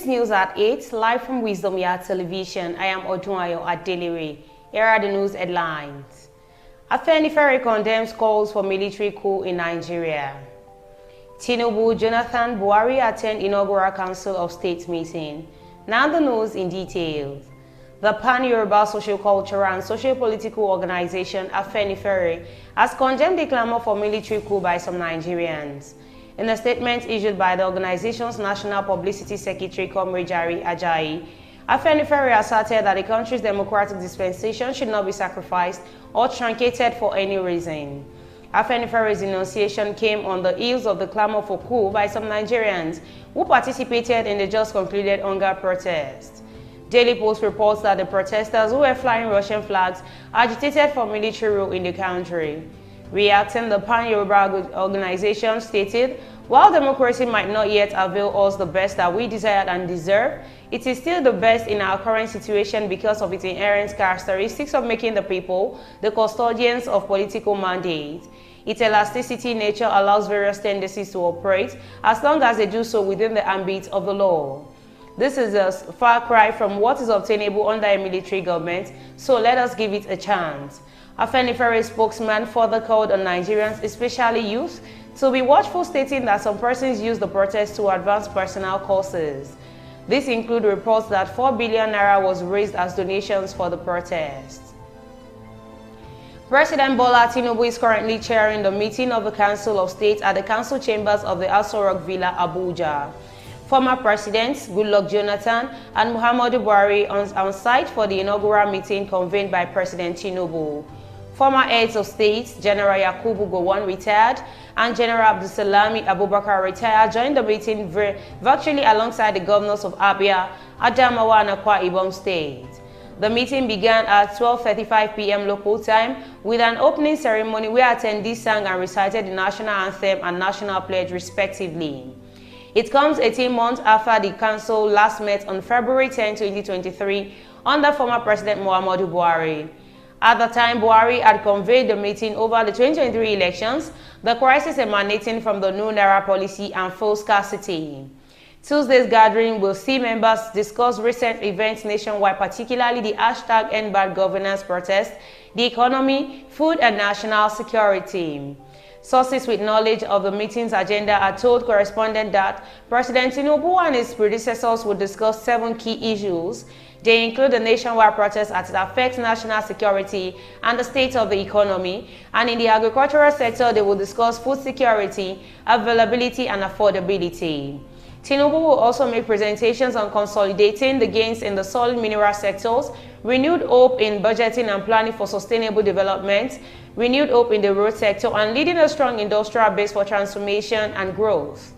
Today's news at 8, live from Wisdom Yard Television. I am Odunayo Adelere. Here are the news headlines. Afenifere condemns calls for military coup in Nigeria. Tinubu, Jonathan Buhari attend inaugural Council of State meeting. Now the news in detail. The Pan-Yoruba Socio-Cultural and Socio-Political Organization Afenifere has condemned the clamor for military coup by some Nigerians. In a statement issued by the organization's National Publicity Secretary, Comrade Jare Ajayi, Afenifere asserted that the country's democratic dispensation should not be sacrificed or truncated for any reason. Afenifere's denunciation came on the heels of the clamor for coup by some Nigerians who participated in the just concluded hunger protest. Daily Post reports that the protesters who were flying Russian flags agitated for military rule in the country. Reacting, the Pan-Yoruba organization stated, "While democracy might not yet avail us the best that we desire and deserve, it is still the best in our current situation because of its inherent characteristics of making the people the custodians of political mandates. Its elasticity nature allows various tendencies to operate as long as they do so within the ambit of the law. This is a far cry from what is obtainable under a military government, so let us give it a chance." Afenifere spokesman further called on Nigerians, especially youth, to be watchful, stating that some persons use the protest to advance personal causes. This includes reports that 4 billion naira was raised as donations for the protest. President Bola Tinubu is currently chairing the meeting of the Council of State at the council chambers of the Aso Rock Villa, Abuja. Former Presidents Goodluck Jonathan and Muhammadu Buhari on site for the inaugural meeting convened by President Tinubu. Former heads of state, General Yakubu Gowon retired and General Abdulsalami Abubakar retired, joined the meeting virtually alongside the governors of Abia, Adamawa and Akwa Ibom State. The meeting began at 12:35 p.m. local time with an opening ceremony where attendees sang and recited the national anthem and national pledge respectively. It comes 18 months after the council last met on February 10, 2023 under former President Muhammadu Buhari. At the time, Buhari had conveyed the meeting over the 2023 elections, the crisis emanating from the new Naira policy and fuel scarcity. Tuesday's gathering will see members discuss recent events nationwide, particularly the #EndBadGovernance protest, the economy, food and national security. Sources with knowledge of the meeting's agenda are told correspondent that President Tinubu and his predecessors will discuss 7 key issues. They include the nationwide protest as it affects national security and the state of the economy, and in the agricultural sector they will discuss food security, availability and affordability. Tinubu will also make presentations on consolidating the gains in the solid mineral sectors, renewed hope in budgeting and planning for sustainable development, renewed hope in the road sector, and leading a strong industrial base for transformation and growth.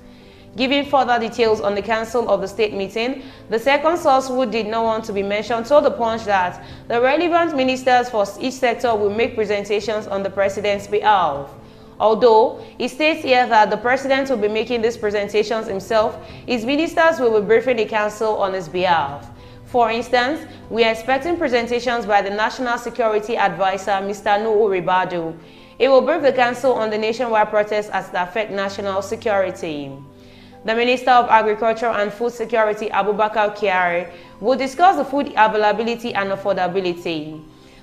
Giving further details on the Council of the State meeting, the second source, who did not want to be mentioned, told the Punch that the relevant ministers for each sector will make presentations on the President's behalf. Although it states here that the President will be making these presentations himself, his ministers will be briefing the Council on his behalf. For instance, we are expecting presentations by the National Security Advisor, Mr. Nuhu Ribadu. He will brief the Council on the nationwide protests as they affect national security. The Minister of Agriculture and Food Security, Abubakar Kyari, will discuss the food availability and affordability.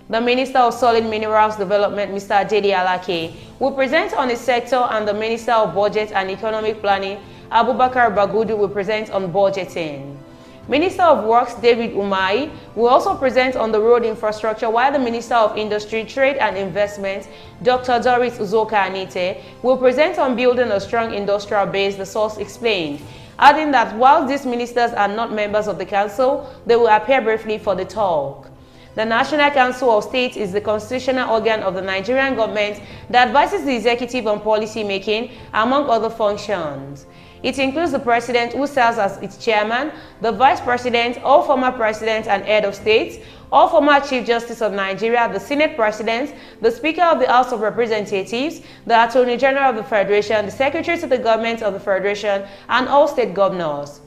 The Minister of Solid Minerals Development, Mr. J.D. Alake, will present on his sector, and the Minister of Budget and Economic Planning, Abubakar Bagudu, will present on budgeting. Minister of Works, David Umai, will also present on the road infrastructure, while the Minister of Industry, Trade and Investment, Dr. Doris Uzoka Anite, will present on building a strong industrial base, the source explained, adding that while these ministers are not members of the Council, they will appear briefly for the talk. The National Council of State is the constitutional organ of the Nigerian government that advises the executive on policy making, among other functions. It includes the President, who serves as its chairman, the Vice President, all former President and Head of State, all former Chief Justice of Nigeria, the Senate President, the Speaker of the House of Representatives, the Attorney General of the Federation, the Secretary to the Government of the Federation, and all state governors.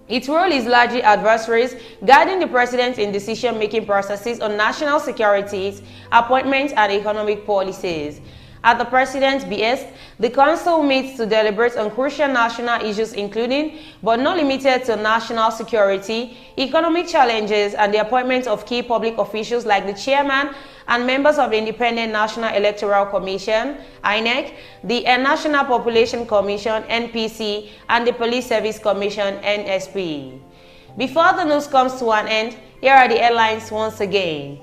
Its role is largely advisories, guiding the President in decision-making processes on national security, appointments, and economic policies. At the President's behest, the Council meets to deliberate on crucial national issues including, but not limited to, national security, economic challenges, and the appointment of key public officials like the Chairman and members of the Independent National Electoral Commission, INEC, the National Population Commission, NPC, and the Police Service Commission, NSP. Before the news comes to an end, here are the headlines once again.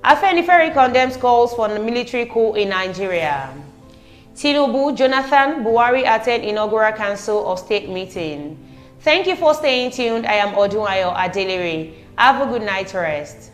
Afenifere condemns calls for a military coup in Nigeria. Tinubu, Jonathan, Buhari attend inaugural Council of State meeting. Thank you for staying tuned. I am Odunayo Adelere. Have a good night rest.